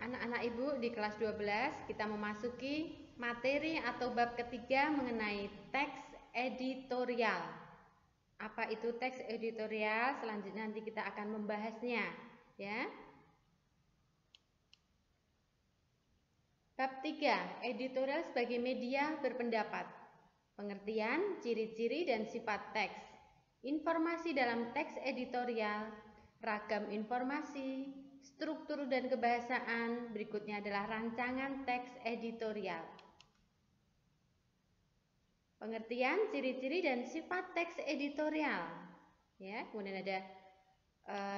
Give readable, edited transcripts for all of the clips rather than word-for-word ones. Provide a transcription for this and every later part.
Anak-anak Ibu di kelas 12 kita memasuki materi atau bab ketiga mengenai teks editorial. Apa itu teks editorial? Selanjutnya nanti kita akan membahasnya, ya. Bab 3, editorial sebagai media berpendapat. Pengertian, ciri-ciri dan sifat teks. Informasi dalam teks editorial, ragam informasi, struktur dan kebahasaan. Berikutnya adalah rancangan teks editorial. Pengertian, ciri-ciri dan sifat teks editorial. Ya, kemudian ada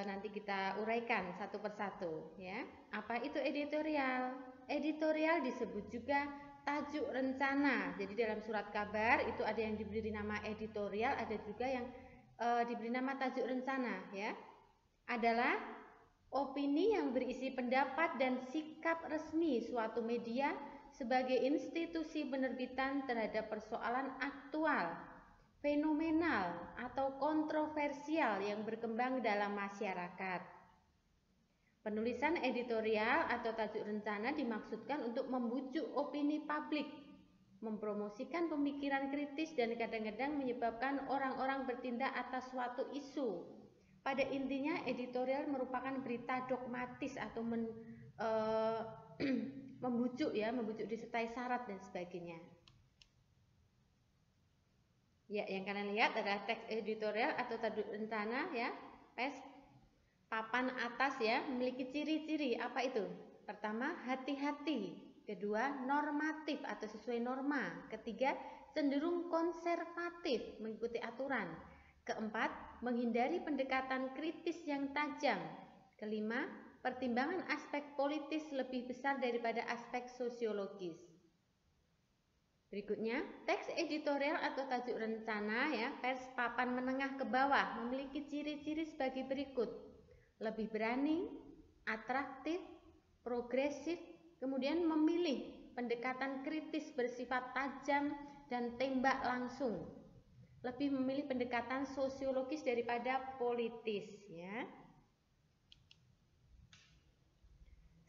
nanti kita uraikan satu persatu, ya. Apa itu editorial? Editorial disebut juga tajuk rencana. Jadi dalam surat kabar itu ada yang diberi nama editorial, ada juga yang diberi nama tajuk rencana, ya. Adalah opini yang berisi pendapat dan sikap resmi suatu media sebagai institusi penerbitan terhadap persoalan aktual, fenomenal atau kontroversial yang berkembang dalam masyarakat. Penulisan editorial atau tajuk rencana dimaksudkan untuk membujuk opini publik, mempromosikan pemikiran kritis dan kadang-kadang menyebabkan orang-orang bertindak atas suatu isu. Pada intinya editorial merupakan berita dogmatis atau membujuk, ya, membujuk disertai syarat dan sebagainya. Ya, yang kalian lihat adalah teks editorial atau tajuk rencana, ya. Papan atas, ya, memiliki ciri-ciri. Apa itu? Pertama, hati-hati. Kedua, normatif atau sesuai norma. Ketiga, cenderung konservatif, mengikuti aturan. Keempat, menghindari pendekatan kritis yang tajam. Kelima, pertimbangan aspek politis lebih besar daripada aspek sosiologis. Berikutnya, teks editorial atau tajuk rencana, ya, pers papan menengah ke bawah memiliki ciri-ciri sebagai berikut. Lebih berani, atraktif, progresif, kemudian memilih pendekatan kritis bersifat tajam dan tembak langsung. Lebih memilih pendekatan sosiologis daripada politis, ya.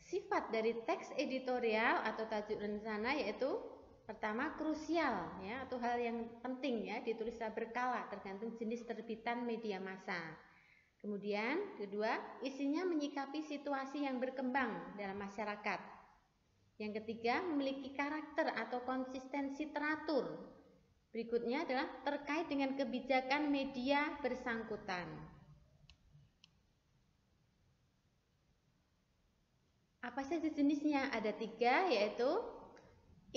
Sifat dari teks editorial atau tajuk rencana yaitu pertama, krusial, ya, atau hal yang penting, ya, ditulis secara berkala tergantung jenis terbitan media massa. Kemudian kedua, isinya menyikapi situasi yang berkembang dalam masyarakat. Yang ketiga, memiliki karakter atau konsistensi teratur. Berikutnya adalah terkait dengan kebijakan media bersangkutan. Apa saja jenisnya? Ada 3, yaitu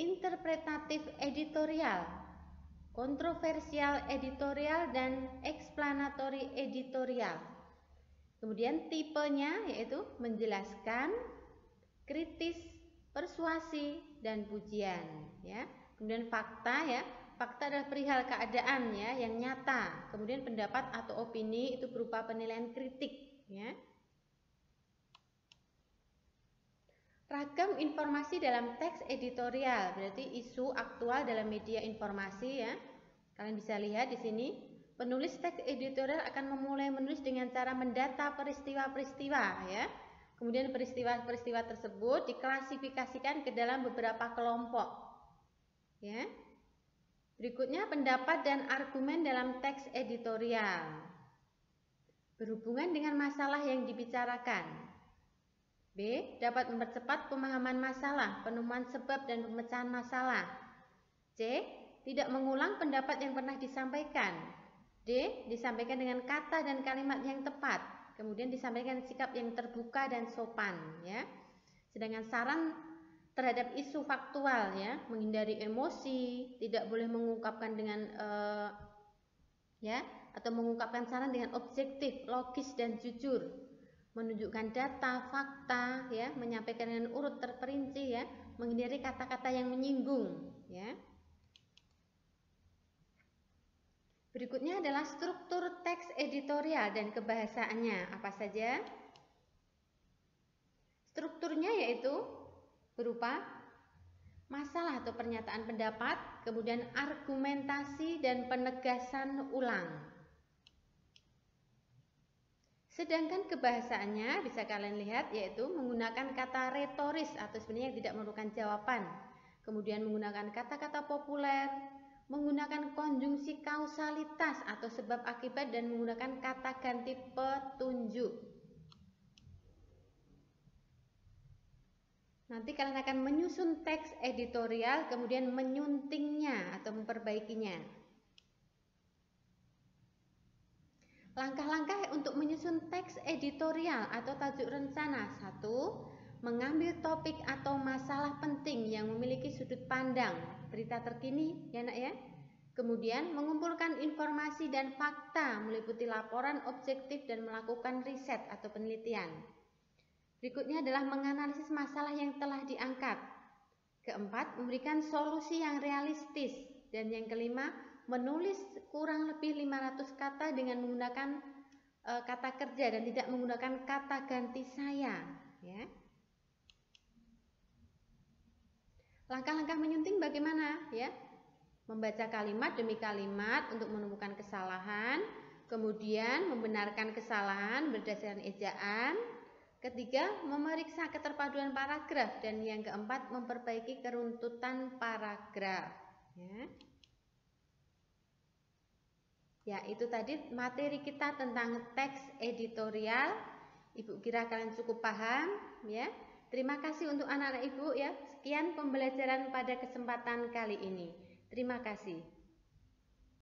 interpretatif editorial, kontroversial editorial, dan explanatory editorial. Kemudian tipenya yaitu menjelaskan, kritis, persuasi, dan pujian, ya. Kemudian fakta, ya. Fakta adalah perihal keadaan, ya, yang nyata. Kemudian pendapat atau opini itu berupa penilaian kritik, ya. Ragam informasi dalam teks editorial berarti isu aktual dalam media informasi, ya. Kalian bisa lihat di sini. Penulis teks editorial akan memulai menulis dengan cara mendata peristiwa-peristiwa, ya. Kemudian peristiwa-peristiwa tersebut diklasifikasikan ke dalam beberapa kelompok, ya. Berikutnya pendapat dan argumen dalam teks editorial. Berhubungan dengan masalah yang dibicarakan. B. Dapat mempercepat pemahaman masalah, penemuan sebab dan pemecahan masalah. C. Tidak mengulang pendapat yang pernah disampaikan. D. Disampaikan dengan kata dan kalimat yang tepat. Kemudian disampaikan sikap yang terbuka dan sopan, ya. Sedangkan saran terhadap isu faktual, ya, menghindari emosi, tidak boleh mengungkapkan dengan ya, atau mengungkapkan saran dengan objektif, logis dan jujur. Menunjukkan data, fakta, ya, menyampaikan dengan urut terperinci, ya, menghindari kata-kata yang menyinggung, ya. Berikutnya adalah struktur teks editorial dan kebahasaannya. Apa saja? Strukturnya yaitu berupa masalah atau pernyataan pendapat, kemudian argumentasi dan penegasan ulang. Sedangkan kebahasaannya bisa kalian lihat yaitu menggunakan kata retoris atau sebenarnya tidak memerlukan jawaban. Kemudian menggunakan kata-kata populer, menggunakan konjungsi kausalitas atau sebab akibat dan menggunakan kata ganti petunjuk. Nanti kalian akan menyusun teks editorial kemudian menyuntingnya atau memperbaikinya. Langkah-langkah untuk menyusun teks editorial atau tajuk rencana. 1. Mengambil topik atau masalah penting yang memiliki sudut pandang berita terkini, ya nak ya. Kemudian mengumpulkan informasi dan fakta meliputi laporan objektif dan melakukan riset atau penelitian. Berikutnya adalah menganalisis masalah yang telah diangkat. Keempat, memberikan solusi yang realistis. Dan yang kelima, menulis kurang lebih 500 kata dengan menggunakan kata kerja dan tidak menggunakan kata ganti saya, ya. Langkah-langkah menyunting bagaimana, ya? Membaca kalimat demi kalimat untuk menemukan kesalahan, kemudian membenarkan kesalahan berdasarkan ejaan. Ketiga, memeriksa keterpaduan paragraf, dan yang keempat, memperbaiki keruntutan paragraf, ya. Ya, itu tadi materi kita tentang teks editorial. Ibu kira kalian cukup paham, ya. Terima kasih untuk anak-anak Ibu, ya. Sekian pembelajaran pada kesempatan kali ini. Terima kasih.